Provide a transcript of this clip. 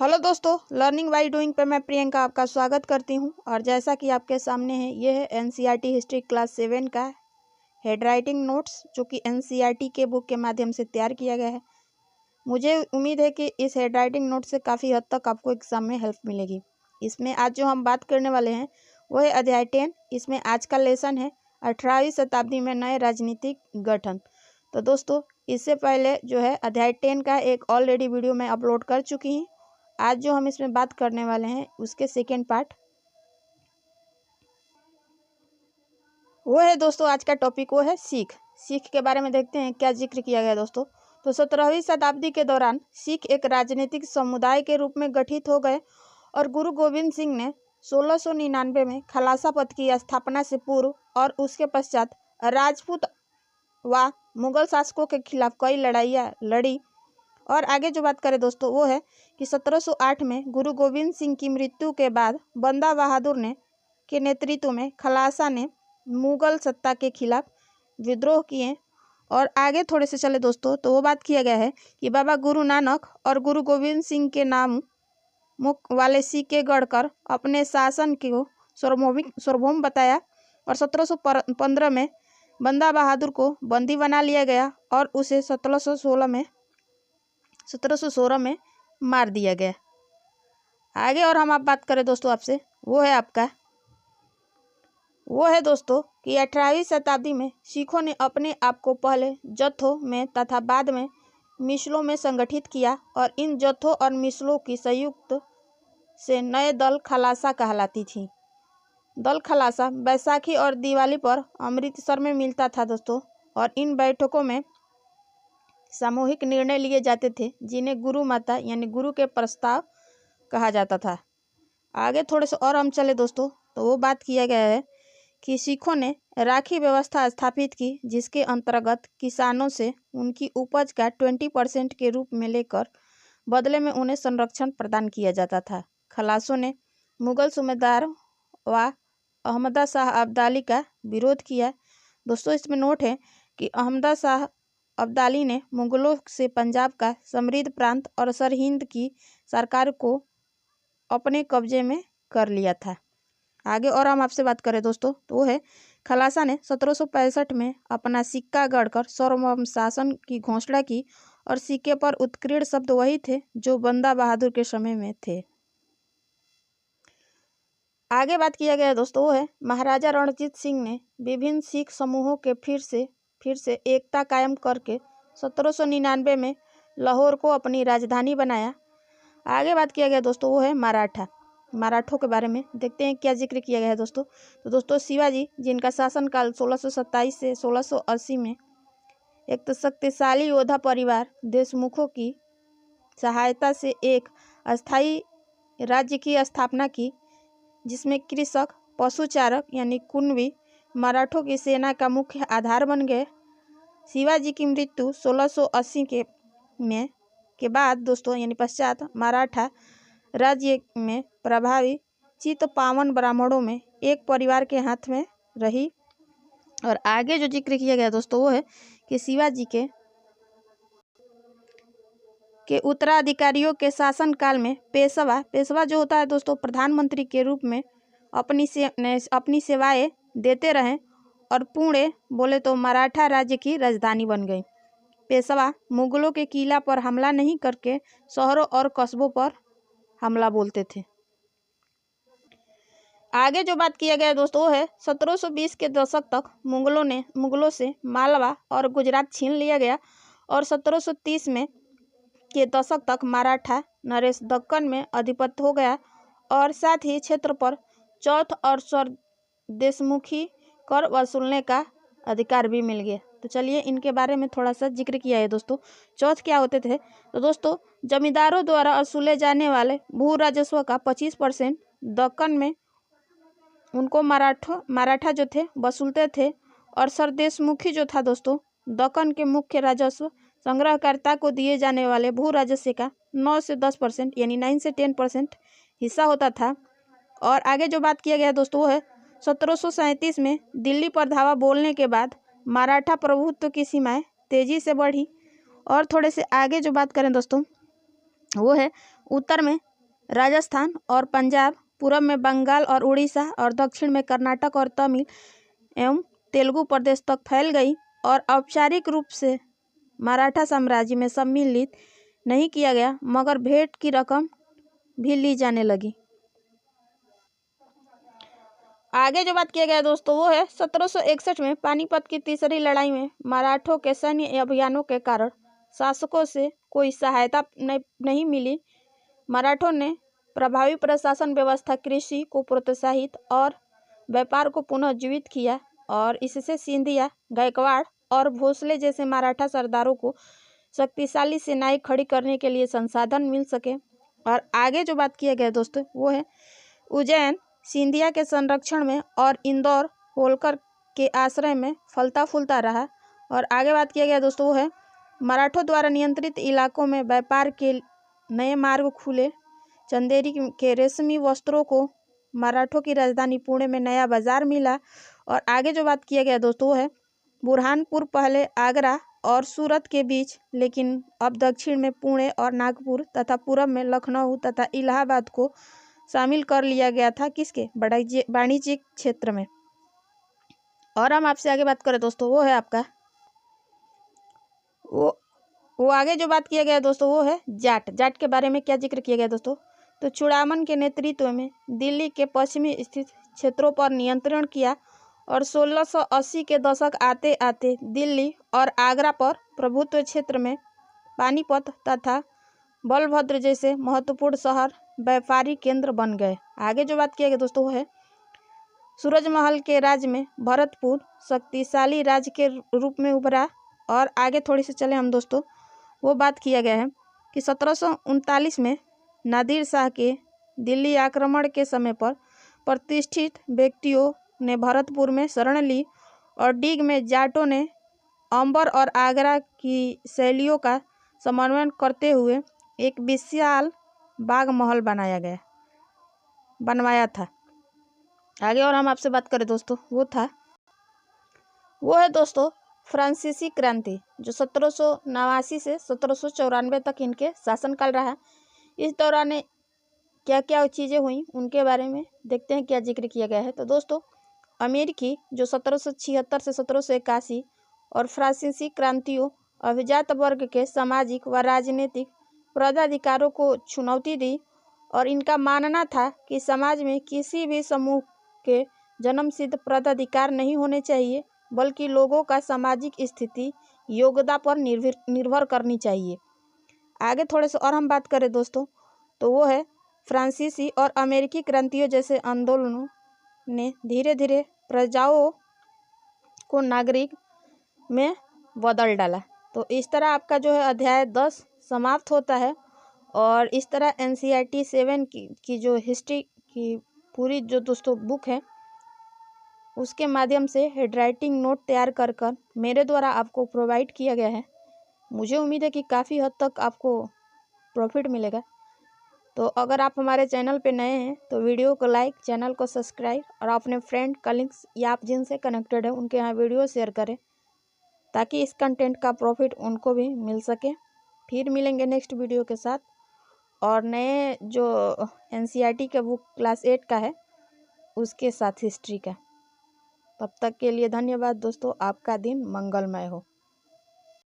Hello दोस्तों, learning by doing पे मैं प्रियंका आपका स्वागत करती हूं। और जैसा कि आपके सामने है, ये है एनसीईआरटी हिस्ट्री क्लास 7 का हेड राइटिंग नोट्स, जो कि एनसीईआरटी के बुक के माध्यम से तैयार किया गया है। मुझे उम्मीद है कि इस हेड राइटिंग नोट से काफ़ी हद तक आपको एग्जाम में हेल्प मिलेगी। इसमें आज जो हम बात करने वाले हैं वो है अध्याय 10। इसमें आज का लेसन है 18वीं शताब्दी में नए राजनीतिक गठन। तो दोस्तों, इससे पहले जो है अध्याय 10 का एक ऑलरेडी वीडियो मैं अपलोड कर चुकी हूँ। आज जो हम इसमें बात करने वाले हैं उसके सेकेंड पार्ट वो है दोस्तों। आज का टॉपिक वो है सिख के बारे में देखते हैं क्या जिक्र किया गया दोस्तों। तो 17वीं शताब्दी के दौरान सिख एक राजनीतिक समुदाय के रूप में गठित हो गए और गुरु गोविंद सिंह ने 1699 में खालसा पंथ की स्थापना से पूर्व और उसके पश्चात राजपूत व मुगल शासकों के खिलाफ कई लड़ाइयाँ लड़ी। और आगे जो बात करें दोस्तों वो है कि 1708 में गुरु गोविंद सिंह की मृत्यु के बाद बंदा बहादुर ने के नेतृत्व में खालसा ने मुगल सत्ता के खिलाफ विद्रोह किए। और आगे थोड़े से चले दोस्तों तो वो बात किया गया है कि बाबा गुरु नानक और गुरु गोविंद सिंह के नाम मुख वाले सिक्के गढ़कर अपने शासन को सार्वभौम बताया। और 1715 में बंदा बहादुर को बंदी बना लिया गया और उसे 1716 में मार दिया गया। आगे और हम आप बात करें दोस्तों आपसे वो है दोस्तों कि 18वीं शताब्दी में सिखों ने अपने आप को पहले जत्थों में तथा बाद में मिसलों में संगठित किया और इन जत्थों और मिसलों की संयुक्त से नए दल खालसा कहलाती थी। दल खालसा बैसाखी और दिवाली पर अमृतसर में मिलता था दोस्तों। और इन बैठकों में सामूहिक निर्णय लिए जाते थे जिन्हें गुरु माता यानी गुरु के प्रस्ताव कहा जाता था। आगे थोड़े से और हम चले दोस्तों तो वो बात किया गया है कि सिखों ने राखी व्यवस्था स्थापित की, जिसके अंतर्गत किसानों से उनकी उपज का 20% के रूप में लेकर बदले में उन्हें संरक्षण प्रदान किया जाता था। खलासों ने मुगल सूबेदार व अहमद शाह अब्दाली का विरोध किया। दोस्तों, इसमें नोट है कि अहमद शाह अब्दाली ने मुगलों से पंजाब का समृद्ध प्रांत और सरहिंद की सरकार को अपने कब्जे में कर लिया था। आगे और हम आपसे बात करें दोस्तों तो वो है खालसा ने 1765 में अपना सिक्का गढ़कर सार्वभौम शासन की घोषणा की और सिक्के पर उत्कीर्ण शब्द वही थे जो बंदा बहादुर के समय में थे। आगे बात किया गया दोस्तों वो है महाराजा रणजीत सिंह ने विभिन्न सिख समूहों के फिर से एकता कायम करके 1799 में लाहौर को अपनी राजधानी बनाया। आगे बात किया गया दोस्तों वो है मराठों के बारे में देखते हैं क्या जिक्र किया गया है दोस्तों। तो दोस्तों, शिवाजी जिनका शासनकाल 1627 से 1680 में एक शक्तिशाली योद्धा परिवार देशमुखों की सहायता से एक अस्थायी राज्य की स्थापना की, जिसमें कृषक पशुचारक यानी कुणबी मराठों की सेना का मुख्य आधार बन गए। शिवाजी की मृत्यु 1680 के बाद दोस्तों यानी पश्चात मराठा राज्य में प्रभावी चित्तपावन ब्राह्मणों में एक परिवार के हाथ में रही। और आगे जो जिक्र किया गया दोस्तों वो है कि शिवाजी के उत्तराधिकारियों के शासनकाल में पेशवा जो होता है दोस्तों प्रधानमंत्री के रूप में अपनी सेवाएं देते रहे और पुणे बोले तो मराठा राज्य की राजधानी बन गई। पेशवा मुगलों के किला पर हमला नहीं करके शहरों और कस्बों पर हमला बोलते थे। आगे जो बात किया गया दोस्तों है 1720 के दशक तक मुगलों से मालवा और गुजरात छीन लिया गया और 1730 में के दशक तक मराठा नरेश दक्कन में अधिपत्य हो गया और साथ ही क्षेत्र पर चौथ और स्वदेशमुखी कर वसूलने का अधिकार भी मिल गया। तो चलिए इनके बारे में थोड़ा सा जिक्र किया है दोस्तों। चौथ क्या होते थे तो दोस्तों जमींदारों द्वारा वसूले जाने वाले भू राजस्व का 25% दक्कन में उनको मराठा जो थे वसूलते थे। और सरदेशमुखी जो था दोस्तों दक्कन के मुख्य राजस्व संग्रहकर्ता को दिए जाने वाले भू राजस्व का 9 से 10% यानी 9 से 10% हिस्सा होता था। और आगे जो बात किया गया दोस्तों वो है 1737 में दिल्ली पर धावा बोलने के बाद मराठा प्रभुत्व की सीमाएं तेजी से बढ़ी। और थोड़े से आगे जो बात करें दोस्तों वो है उत्तर में राजस्थान और पंजाब, पूरब में बंगाल और उड़ीसा और दक्षिण में कर्नाटक और तमिल एवं तेलुगु प्रदेश तक फैल गई और औपचारिक रूप से मराठा साम्राज्य में सम्मिलित नहीं किया गया, मगर भेंट की रकम भी ली जाने लगी। आगे जो बात किया गया दोस्तों वो है 1761 में पानीपत की तीसरी लड़ाई में मराठों के सैन्य अभियानों के कारण शासकों से कोई सहायता नहीं मिली। मराठों ने प्रभावी प्रशासन व्यवस्था, कृषि को प्रोत्साहित और व्यापार को पुनः जीवित किया और इससे सिंधिया, गायकवाड़ और भोसले जैसे मराठा सरदारों को शक्तिशाली सेनाएं खड़ी करने के लिए संसाधन मिल सके। और आगे जो बात किया गया दोस्तों वो है उज्जैन सिंधिया के संरक्षण में और इंदौर होलकर के आश्रय में फलता फूलता रहा। और आगे बात किया गया दोस्तों वो है मराठों द्वारा नियंत्रित इलाकों में व्यापार के नए मार्ग खुले। चंदेरी के रेशमी वस्त्रों को मराठों की राजधानी पुणे में नया बाजार मिला। और आगे जो बात किया गया दोस्तों वो है बुरहानपुर पहले आगरा और सूरत के बीच, लेकिन अब दक्षिण में पुणे और नागपुर तथा पूरब में लखनऊ तथा इलाहाबाद को शामिल कर लिया गया था, किसके वाणिज्यिक क्षेत्र में। और हम आपसे आगे बात करें दोस्तों वो है आपका वो आगे जो बात किया गया दोस्तों वो है जाट के बारे में क्या जिक्र किया गया दोस्तों। तो चूड़ामन के नेतृत्व में दिल्ली के पश्चिमी स्थित क्षेत्रों पर नियंत्रण किया और 1680 के दशक आते आते दिल्ली और आगरा पर प्रभुत्व क्षेत्र में पानीपत तथा बलभद्र जैसे महत्वपूर्ण शहर व्यापारी केंद्र बन गए। आगे जो बात किया गया दोस्तों वो है सूरजमहल के राज्य में भरतपुर शक्तिशाली राज्य के रूप में उभरा। और आगे थोड़ी सी चले हम दोस्तों वो बात किया गया है कि 1739 में नादिर शाह के दिल्ली आक्रमण के समय पर प्रतिष्ठित व्यक्तियों ने भरतपुर में शरण ली और डीग में जाटों ने अंबर और आगरा की शैलियों का समन्वय करते हुए एक विशाल बाग महल बनवाया था। आगे और हम आपसे बात करें दोस्तों वो है दोस्तों फ्रांसीसी क्रांति, जो 1789 से 1794 तक इनके शासनकाल रहा। इस दौरान क्या क्या चीज़ें हुई उनके बारे में देखते हैं क्या जिक्र किया गया है। तो दोस्तों अमेरिकी जो 1776 से 1781 और फ्रांसीसी क्रांतियों अभिजात वर्ग के सामाजिक व राजनीतिक पदाधिकारों को चुनौती दी और इनका मानना था कि समाज में किसी भी समूह के जन्मसिद्ध पदाधिकार नहीं होने चाहिए, बल्कि लोगों का सामाजिक स्थिति योग्यता पर निर्भर करनी चाहिए। आगे थोड़े से और हम बात करें दोस्तों तो वो है फ्रांसीसी और अमेरिकी क्रांतियों जैसे आंदोलनों ने धीरे धीरे प्रजाओं को नागरिक में बदल डाला। तो इस तरह आपका जो है अध्याय 10 समाप्त होता है। और इस तरह NCERT 7 की जो हिस्ट्री की पूरी जो दोस्तों बुक है उसके माध्यम से हैंडराइटिंग नोट तैयार कर मेरे द्वारा आपको प्रोवाइड किया गया है। मुझे उम्मीद है कि काफ़ी हद तक आपको प्रॉफिट मिलेगा। तो अगर आप हमारे चैनल पे नए हैं तो वीडियो को लाइक, चैनल को सब्सक्राइब और अपने फ्रेंड, कलीग्स या आप जिनसे कनेक्टेड है उनके यहाँ वीडियो शेयर करें ताकि इस कंटेंट का प्रॉफिट उनको भी मिल सके। फिर मिलेंगे नेक्स्ट वीडियो के साथ और नए जो NCERT का बुक क्लास 8 का है उसके साथ हिस्ट्री का। तब तक के लिए धन्यवाद दोस्तों। आपका दिन मंगलमय हो।